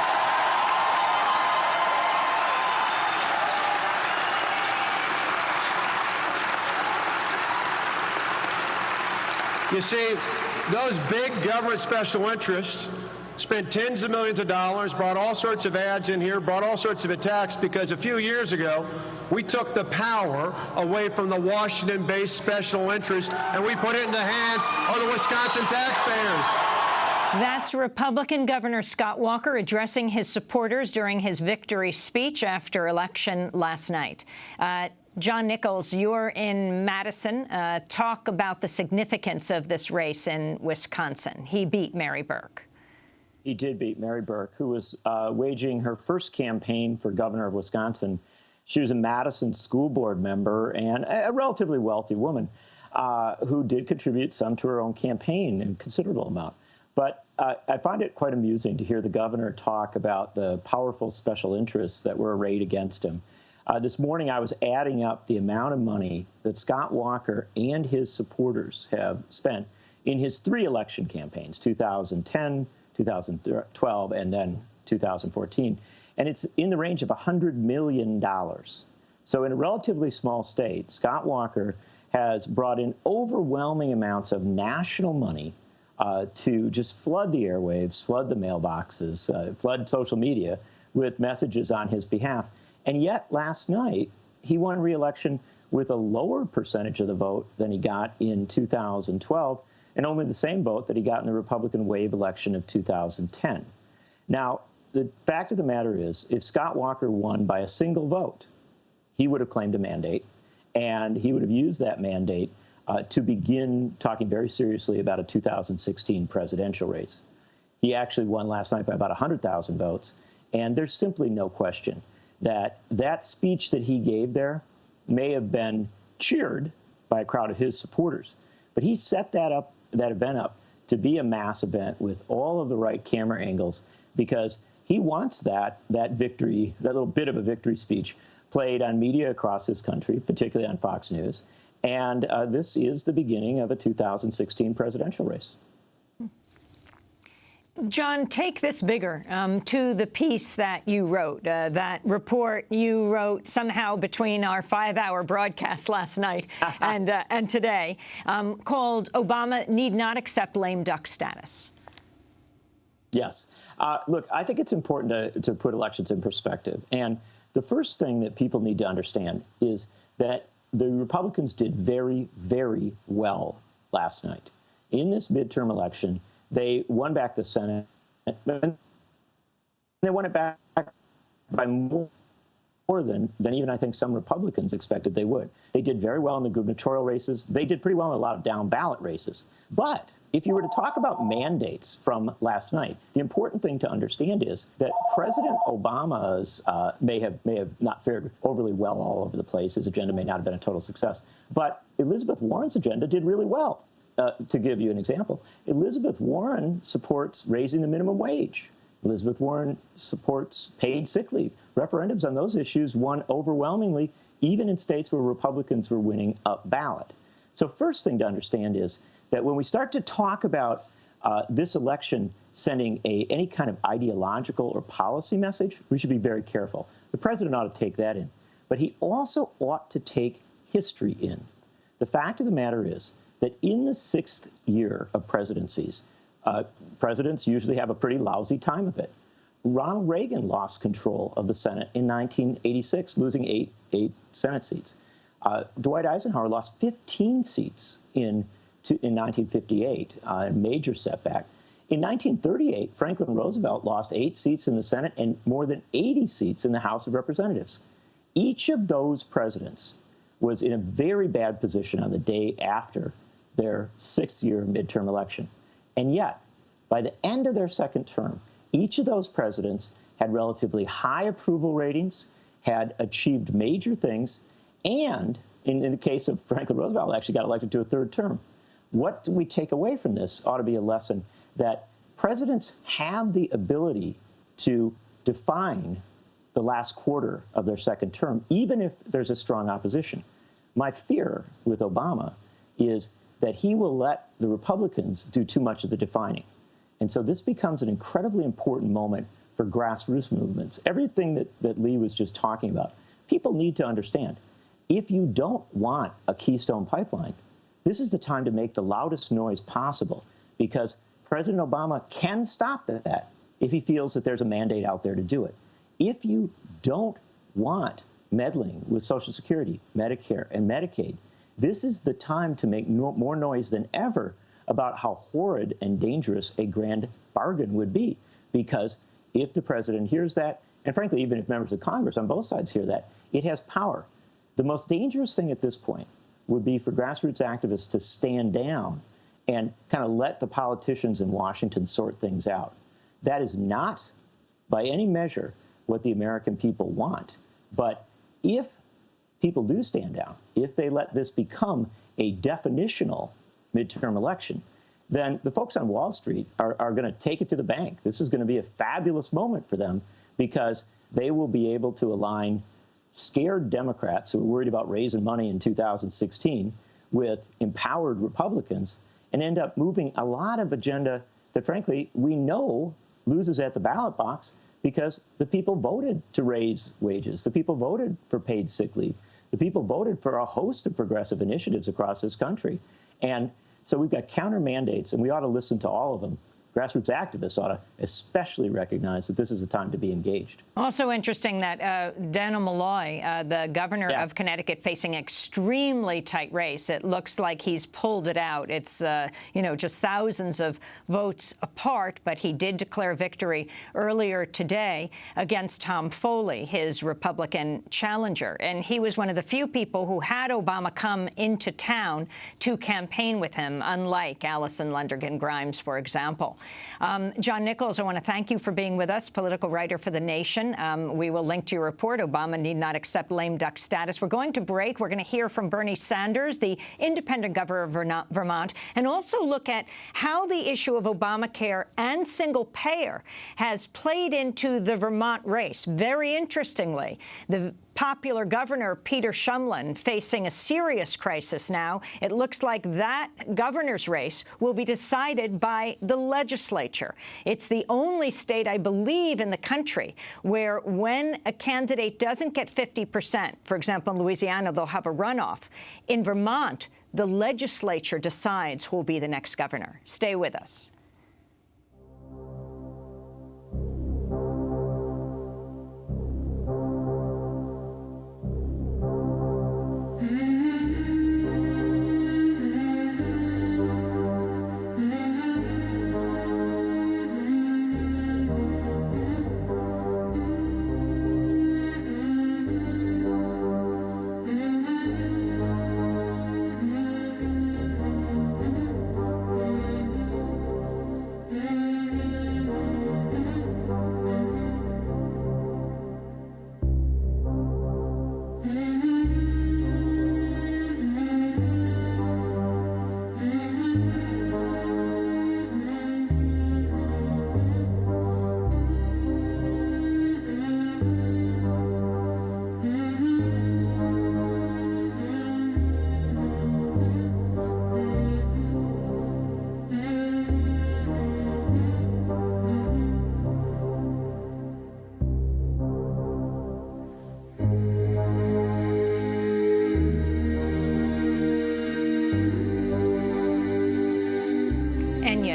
You see, those big government special interests spent tens of millions of dollars, brought all sorts of ads in here, brought all sorts of attacks because a few years ago, we took the power away from the Washington-based special interest and we put it in the hands of the Wisconsin taxpayers. That's Republican Governor Scott Walker addressing his supporters during his victory speech after election last night. John Nichols, you're in Madison. Talk about the significance of this race in Wisconsin. He beat Mary Burke. He did beat Mary Burke, who was waging her first campaign for governor of Wisconsin. She was a Madison school board member and a relatively wealthy woman who did contribute some to her own campaign in a considerable amount. But I find it quite amusing to hear the governor talk about the powerful special interests that were arrayed against him. This morning, I was adding up the amount of money that Scott Walker and his supporters have spent in his three election campaigns, 2010, 2012, and then 2014. And it's in the range of $100 million. So in a relatively small state, Scott Walker has brought in overwhelming amounts of national money to just flood the airwaves, flood the mailboxes, flood social media with messages on his behalf. And yet, last night, he won re-election with a lower percentage of the vote than he got in 2012, and only the same vote that he got in the Republican wave election of 2010. Now, the fact of the matter is, if Scott Walker won by a single vote, he would have claimed a mandate, and he would have used that mandate to begin talking very seriously about a 2016 presidential race. He actually won last night by about 100,000 votes, and there's simply no question that that speech that he gave there may have been cheered by a crowd of his supporters. But he set that event up to be a mass event with all of the right camera angles because he wants that victory, that little bit of a victory speech played on media across this country, particularly on Fox News. And this is the beginning of a 2016 presidential race. John, take this bigger to the piece that you wrote, that report you wrote somehow between our 5-hour broadcast last night and today, called "Obama Need Not Accept Lame Duck Status." Yes. Look, I think it's important to put elections in perspective. And the first thing that people need to understand is that the Republicans did very, very well last night. In this midterm election, they won back the Senate, and they won it back by more than even I think some Republicans expected they would. They did very well in the gubernatorial races. They did pretty well in a lot of down-ballot races. But if you were to talk about mandates from last night, the important thing to understand is that President Obama's may have not fared overly well all over the place. His agenda may not have been a total success. But Elizabeth Warren's agenda did really well. To give you an example, Elizabeth Warren supports raising the minimum wage. Elizabeth Warren supports paid sick leave. Referendums on those issues won overwhelmingly, even in states where Republicans were winning up ballot. So first thing to understand is that when we start to talk about this election sending any kind of ideological or policy message, we should be very careful. The president ought to take that in. But he also ought to take history in. The fact of the matter is that in the 6th year of presidencies, presidents usually have a pretty lousy time of it. Ronald Reagan lost control of the Senate in 1986, losing eight Senate seats. Dwight Eisenhower lost 15 seats in 1958, a major setback. In 1938, Franklin Roosevelt lost 8 seats in the Senate and more than 80 seats in the House of Representatives. Each of those presidents was in a very bad position on the day after their 6th-year midterm election. And yet, by the end of their second term, each of those presidents had relatively high approval ratings, had achieved major things, and in the case of Franklin Roosevelt, actually got elected to a 3rd term. what we take away from this ought to be a lesson that presidents have the ability to define the last quarter of their second term, even if there's a strong opposition. My fear with Obama is that he will let the Republicans do too much of the defining. And so this becomes an incredibly important moment for grassroots movements. Everything that Lee was just talking about, people need to understand. If you don't want a Keystone pipeline, this is the time to make the loudest noise possible, because President Obama can stop that if he feels that there's a mandate out there to do it. If you don't want meddling with Social Security, Medicare, and Medicaid, this is the time to make more noise than ever about how horrid and dangerous a grand bargain would be. Because if the president hears that, and frankly, even if members of Congress on both sides hear that, it has power. The most dangerous thing at this point would be for grassroots activists to stand down and kind of let the politicians in Washington sort things out. That is not, by any measure, what the American people want. But if people do stand down, if they let this become a definitional midterm election, then the folks on Wall Street are going to take it to the bank. This is going to be a fabulous moment for them, because they will be able to align scared Democrats who are worried about raising money in 2016 with empowered Republicans and end up moving a lot of agenda that, frankly, we know loses at the ballot box, because the people voted to raise wages. The people voted for paid sick leave. The people voted for a host of progressive initiatives across this country. And so we've got counter mandates, and we ought to listen to all of them. Grassroots activists ought to especially recognize that this is a time to be engaged. Also interesting that Dana Malloy, the governor of Connecticut, facing an extremely tight race. It looks like he's pulled it out. It's, just thousands of votes apart, but he did declare victory earlier today against Tom Foley, his Republican challenger. And he was one of the few people who had Obama come into town to campaign with him, unlike Allison Lundergan Grimes, for example. John Nichols, I want to thank you for being with us, political writer for The Nation. We will link to your report, Obama Need Not Accept Lame Duck Status. We're going to break. We're going to hear from Bernie Sanders, the independent governor of Vermont, and also look at how the issue of Obamacare and single payer has played into the Vermont race. Very interestingly, the popular governor, Peter Shumlin, facing a serious crisis now. It looks like that governor's race will be decided by the legislature. It's the only state, I believe, in the country where when a candidate doesn't get 50%, for example, in Louisiana, they'll have a runoff. In Vermont, the legislature decides who will be the next governor. Stay with us.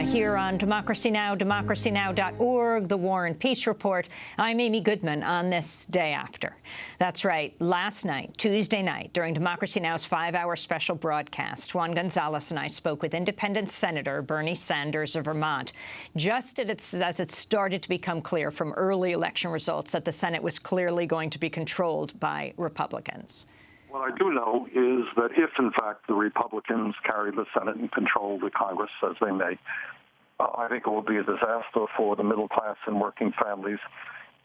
Here on Democracy Now!, democracynow.org, The War and Peace Report. I'm Amy Goodman on this day after. That's right. Last night, Tuesday night, during Democracy Now!'s 5-hour special broadcast, Juan Gonzalez and I spoke with independent Senator Bernie Sanders of Vermont, just as it started to become clear from early election results that the Senate was clearly going to be controlled by Republicans. What I do know is that if, in fact, the Republicans carry the Senate and control the Congress, as they may, I think it will be a disaster for the middle class and working families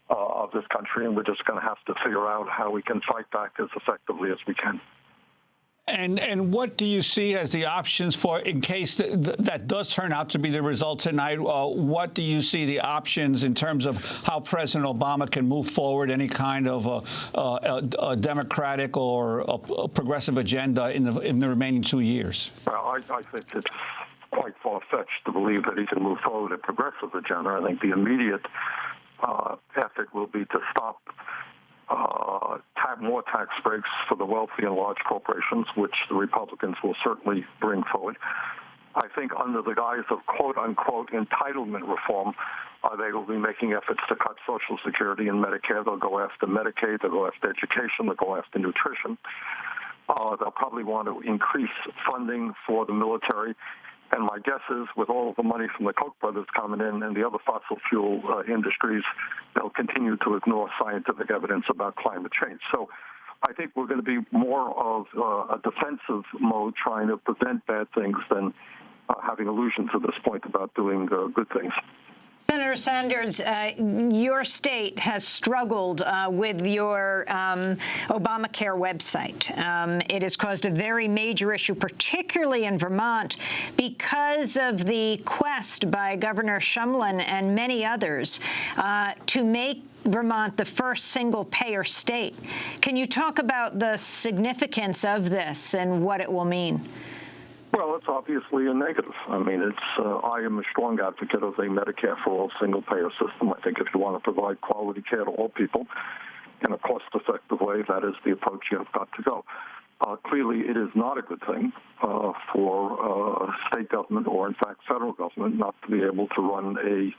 of this country, and we're just going to have to figure out how we can fight back as effectively as we can. And what do you see as the options for, in case that does turn out to be the result tonight, what do you see the options in terms of how President Obama can move forward any kind of a democratic or a progressive agenda in the remaining 2 years? Well, I think it's quite far-fetched to believe that he can move forward a progressive agenda. I think the immediate effort will be to stop more tax breaks for the wealthy and large corporations, which the Republicans will certainly bring forward. I think under the guise of quote-unquote entitlement reform, they will be making efforts to cut Social Security and Medicare. They'll go after Medicaid. They'll go after education. They'll go after nutrition. They'll probably want to increase funding for the military. And my guess is, with all of the money from the Koch brothers coming in and the other fossil fuel industries, they'll continue to ignore scientific evidence about climate change. So I think we're going to be more of a defensive mode, trying to prevent bad things, than having illusions at this point about doing good things. Senator Sanders, your state has struggled with your Obamacare website. It has caused a very major issue, particularly in Vermont, because of the quest by Governor Shumlin and many others to make Vermont the first single-payer state. Can you talk about the significance of this and what it will mean? Well, it's obviously a negative. I mean, I am a strong advocate of a Medicare for all single-payer system. I think if you want to provide quality care to all people in a cost-effective way, that is the approach you have got to go. Clearly, it is not a good thing for state government or, in fact, federal government not to be able to run a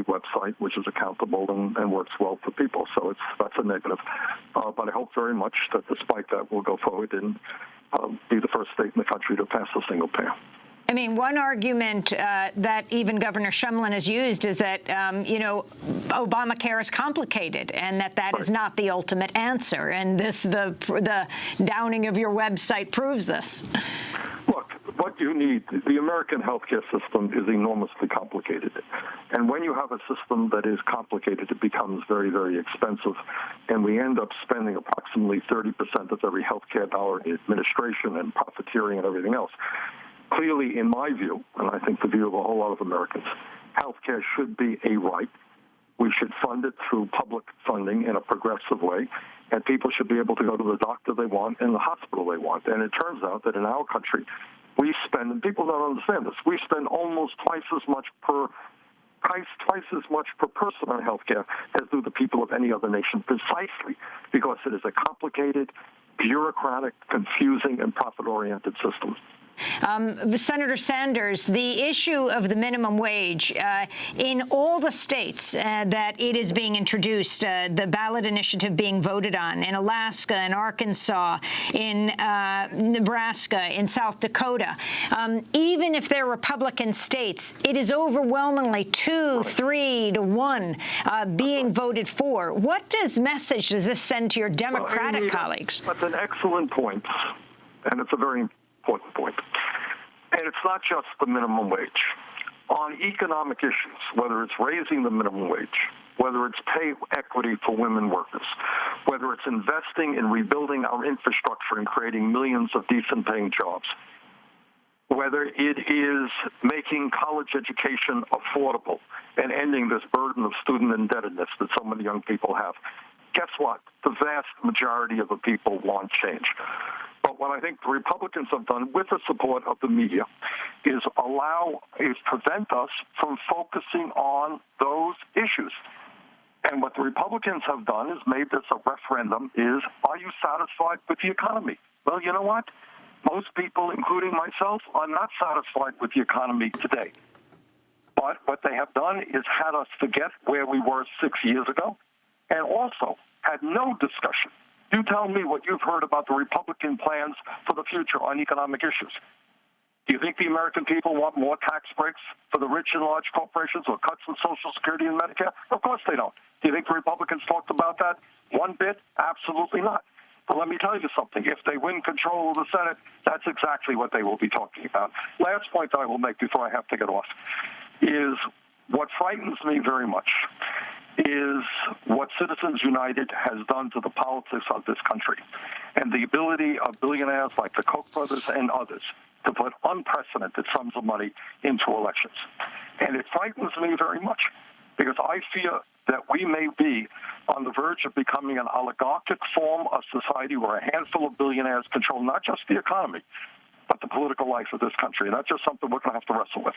website which is accountable and works well for people. So that's a negative. But I hope very much that despite that, we'll go forward and be the first state in the country to pass a single payer. I mean, one argument that even Governor Shumlin has used is that, Obamacare is complicated and that is not the ultimate answer. And the downing of your website proves this. Look, what you need, the American healthcare system is enormously complicated. And when you have a system that is complicated, it becomes very, very expensive. And we end up spending approximately 30% of every healthcare dollar in administration and profiteering and everything else. Clearly, in my view, and I think the view of a whole lot of Americans, healthcare should be a right. We should fund it through public funding in a progressive way, and people should be able to go to the doctor they want and the hospital they want. And it turns out that in our country, we spend, and people don't understand this, we spend almost twice as much per person on healthcare as do the people of any other nation, precisely because it is a complicated, bureaucratic, confusing, and profit-oriented system. Senator Sanders, the issue of the minimum wage in all the states that it is being introduced, the ballot initiative being voted on in Alaska, in Arkansas, in Nebraska, in South Dakota, even if they're Republican states, it is overwhelmingly 2-3 to 1 being voted for. What message does this send to your Democratic colleagues? That's an excellent point, and it's a very important point. And it's not just the minimum wage. On economic issues, whether it's raising the minimum wage, whether it's pay equity for women workers, whether it's investing in rebuilding our infrastructure and creating millions of decent-paying jobs, whether it is making college education affordable and ending this burden of student indebtedness that so many young people have, guess what? The vast majority of the people want change. But what I think the Republicans have done, with the support of the media, is prevent us from focusing on those issues. And what the Republicans have done is made this a referendum is, are you satisfied with the economy? Well, you know what? Most people, including myself, are not satisfied with the economy today. But what they have done is had us forget where we were 6 years ago, and also had no discussion. You tell me what you've heard about the Republican plans for the future on economic issues. Do you think the American people want more tax breaks for the rich and large corporations or cuts in Social Security and Medicare? Of course they don't. Do you think the Republicans talked about that one bit? Absolutely not. But let me tell you something. If they win control of the Senate, that's exactly what they will be talking about. Last point that I will make before I have to get off is what frightens me very much is what Citizens United has done to the politics of this country, and the ability of billionaires like the Koch brothers and others to put unprecedented sums of money into elections. And it frightens me very much, because I fear that we may be on the verge of becoming an oligarchic form of society where a handful of billionaires control not just the economy, but the political life of this country. And that's just something we're going to have to wrestle with.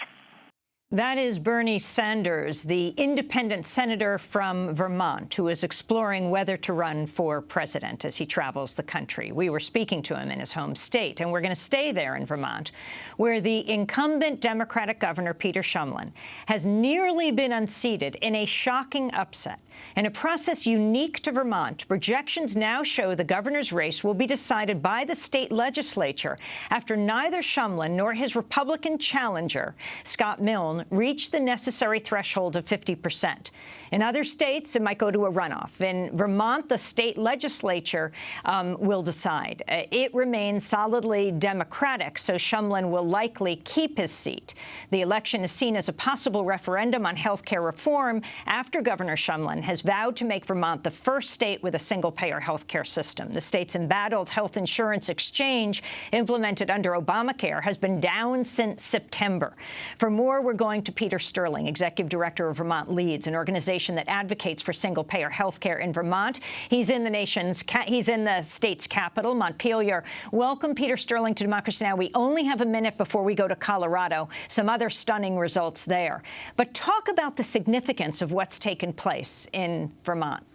That is Bernie Sanders, the independent senator from Vermont, who is exploring whether to run for president as he travels the country. We were speaking to him in his home state, and we're going to stay there in Vermont, where the incumbent Democratic governor, Peter Shumlin, has nearly been unseated in a shocking upset. In a process unique to Vermont, projections now show the governor's race will be decided by the state legislature after neither Shumlin nor his Republican challenger, Scott Milne, reached the necessary threshold of 50%. In other states, it might go to a runoff. In Vermont, the state legislature will decide. It remains solidly Democratic, so Shumlin will likely keep his seat. The election is seen as a possible referendum on health care reform after Governor Shumlin has vowed to make Vermont the first state with a single-payer health care system. The state's embattled health insurance exchange, implemented under Obamacare, has been down since September. For more, we're going to Peter Sterling, Executive Director of Vermont Leads, an organization that advocates for single-payer health care in Vermont. He's in the state's capital, Montpelier. Welcome, Peter Sterling, to Democracy Now! We only have a minute before we go to Colorado. Some other stunning results there. But talk about the significance of what's taken place in Vermont.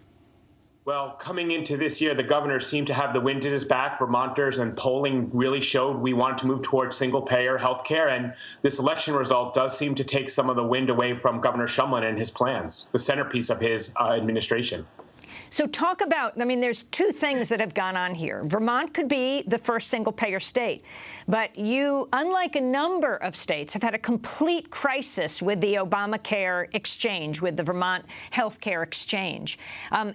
Well, coming into this year, the governor seemed to have the wind at his back. Vermonters and polling really showed we wanted to move towards single-payer health care, and this election result does seem to take some of the wind away from Governor Shumlin and his plans, the centerpiece of his administration. So talk about, I mean, there's two things that have gone on here. Vermont could be the first single-payer state, but you, unlike a number of states, have had a complete crisis with the Obamacare exchange, with the Vermont health care exchange.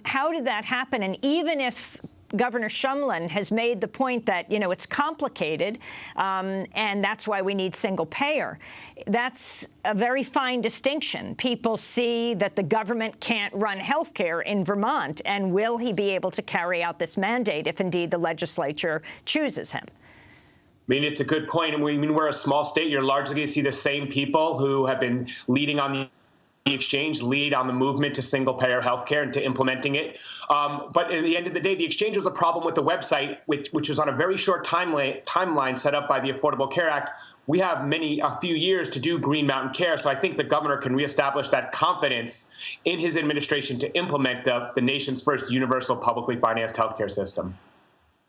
How did that happen? And even if Governor Shumlin has made the point that, you know, it's complicated, and that's why we need single payer. That's a very fine distinction. People see that the government can't run health care in Vermont, and will he be able to carry out this mandate if indeed the legislature chooses him? I mean, it's a good point. And we're a small state. You're largely going to see the same people who have been leading on the exchange lead on the movement to single-payer healthcare and to implementing it. But at the end of the day, the exchange was a problem with the website, which was on a very short timeline set up by the Affordable Care Act. We have a few years to do Green Mountain Care, so I think the governor can reestablish that confidence in his administration to implement the nation's first universal publicly financed healthcare system.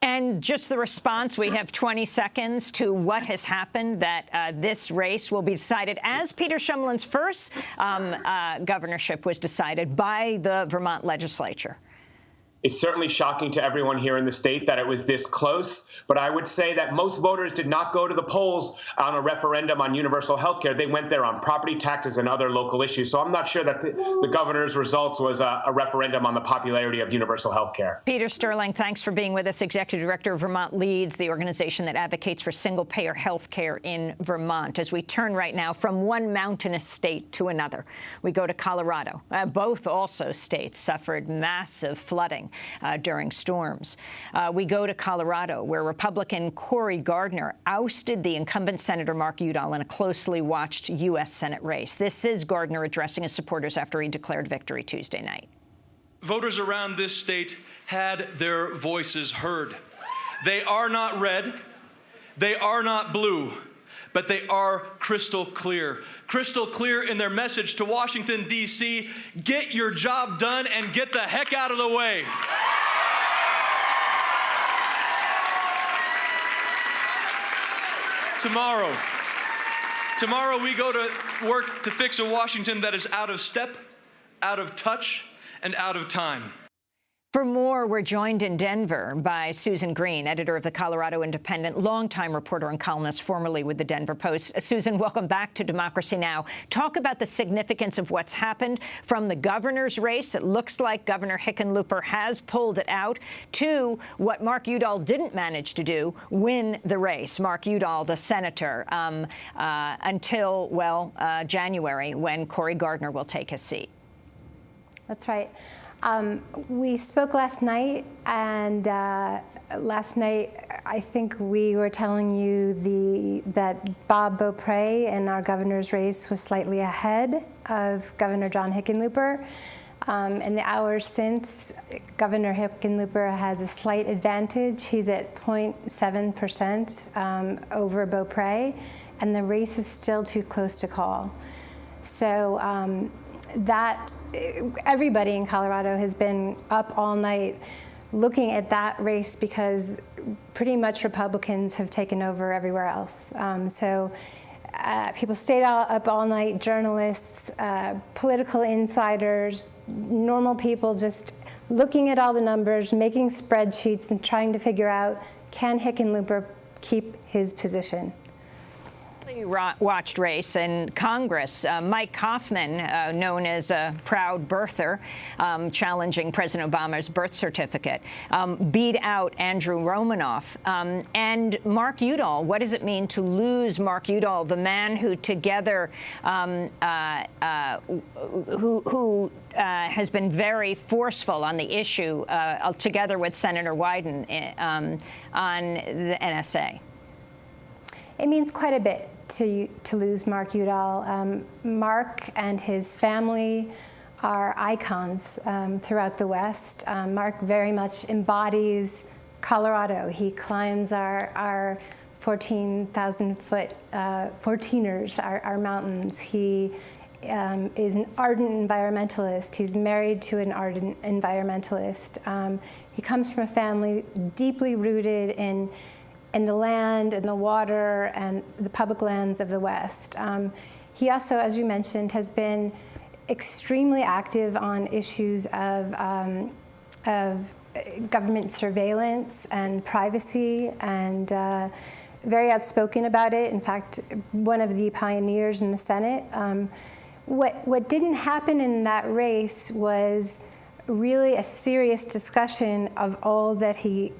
And just the response, we have 20 seconds to what has happened, that this race will be decided, as Peter Shumlin's first governorship was decided, by the Vermont legislature. It's certainly shocking to everyone here in the state that it was this close, but I would say that most voters did not go to the polls on a referendum on universal health care. They went there on property taxes and other local issues. So I'm not sure that the governor's results was a referendum on the popularity of universal health care. Peter Sterling, thanks for being with us, Executive Director of Vermont Leads, the organization that advocates for single-payer health care in Vermont. As we turn right now from one mountainous state to another, we go to Colorado. Both also states suffered massive flooding during storms. We go to Colorado, where Republican Cory Gardner ousted the incumbent Senator Mark Udall in a closely watched U.S. Senate race. This is Gardner addressing his supporters after he declared victory Tuesday night. Voters around this state had their voices heard. They are not red, they are not blue, but they are crystal clear in their message to Washington, D.C. Get your job done and get the heck out of the way. Tomorrow we go to work to fix a Washington that is out of step, out of touch, and out of time. For more, we're joined in Denver by Susan Green, editor of the Colorado Independent, longtime reporter and columnist, formerly with the Denver Post. Susan, welcome back to Democracy Now! Talk about the significance of what's happened from the governor's race. It looks like Governor Hickenlooper has pulled it out, to what Mark Udall didn't manage to do, win the race. Mark Udall, the senator, until, well, January, when Cory Gardner will take his seat. That's right. We spoke last night, and last night I think we were telling you that Bob Beaupre in our governor's race was slightly ahead of Governor John Hickenlooper. In the hours since, Governor Hickenlooper has a slight advantage. He's at 0.7% over Beaupre, and the race is still too close to call. So everybody in Colorado has been up all night looking at that race because pretty much Republicans have taken over everywhere else. People stayed up all night, journalists, political insiders, normal people just looking at all the numbers, making spreadsheets and trying to figure out, can Hickenlooper keep his position? Watched race in Congress. Mike Hoffman, known as a proud birther, challenging President Obama's birth certificate, beat out Andrew Romanoff. And Mark Udall, what does it mean to lose Mark Udall, the man who together, who has been very forceful on the issue, together with Senator Wyden, on the NSA? It means quite a bit to lose Mark Udall. Mark and his family are icons throughout the West. Mark very much embodies Colorado. He climbs our 14,000-foot 14ers, our mountains. He is an ardent environmentalist. He's married to an ardent environmentalist. He comes from a family deeply rooted in the land and the water and the public lands of the West. He also, as you mentioned, has been extremely active on issues of government surveillance and privacy, and very outspoken about it. In fact, one of the pioneers in the Senate. What didn't happen in that race was really a serious discussion of all that he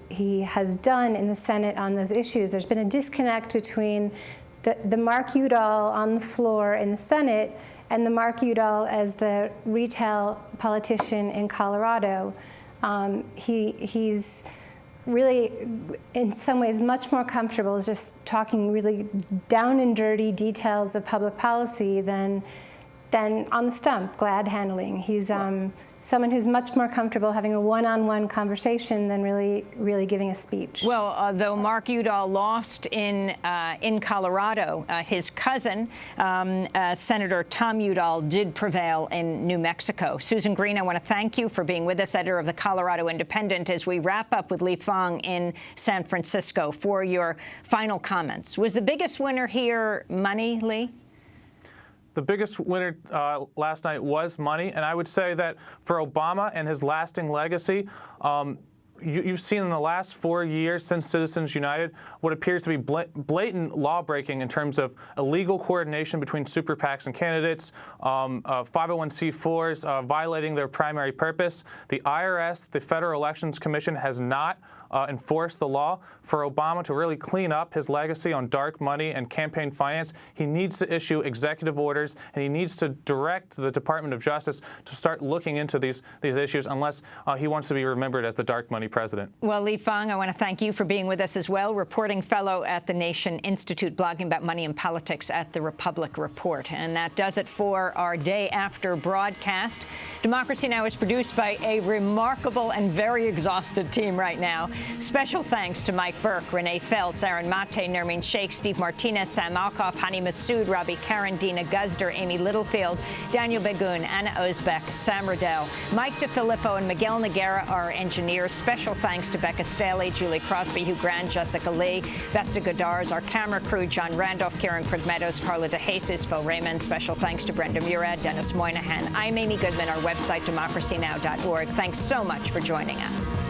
has done in the Senate on those issues. There's been a disconnect between the Mark Udall on the floor in the Senate and the Mark Udall as the retail politician in Colorado. He's really, in some ways, much more comfortable just talking really down and dirty details of public policy than on the stump, glad handling. He's someone who's much more comfortable having a one-on-one conversation than really giving a speech. Well, though Mark Udall lost in Colorado, his cousin, Senator Tom Udall, did prevail in New Mexico. Susan Green, I want to thank you for being with us, editor of the Colorado Independent, as we wrap up with Lee Fang in San Francisco for your final comments. Was the biggest winner here money, Lee? The biggest winner last night was money, and I would say that for Obama and his lasting legacy, you've seen in the last 4 years since Citizens United what appears to be blatant law-breaking in terms of illegal coordination between super PACs and candidates, 501c4s violating their primary purpose. The IRS, the Federal Elections Commission, has not enforce the law. For Obama to really clean up his legacy on dark money and campaign finance, he needs to issue executive orders, and he needs to direct the Department of Justice to start looking into these issues, unless he wants to be remembered as the dark money president. Well, Lee Fang, I want to thank you for being with us as well, reporting fellow at the Nation Institute, blogging about money and politics at the Republic Report. And that does it for our day after broadcast. Democracy Now! Is produced by a remarkable and very exhausted team right now. Special thanks to Mike Burke, Renee Feltz, Aaron Mate, Nermeen Sheikh, Steve Martinez, Sam Alkoff, Hani Massoud, Robbie Karen, Dina Guzder, Amy Littlefield, Daniel Begun, Anna Ozbek, Sam Riddell, Mike DeFilippo, and Miguel Noguera, our engineers. Special thanks to Becca Staley, Julie Crosby, Hugh Grant, Jessica Lee, Vesta Godars, our camera crew, John Randolph, Karen Krug-Meadows, Carla DeJesus, Phil Raymond. Special thanks to Brenda Murad, Dennis Moynihan. I'm Amy Goodman, our website, democracynow.org. Thanks so much for joining us.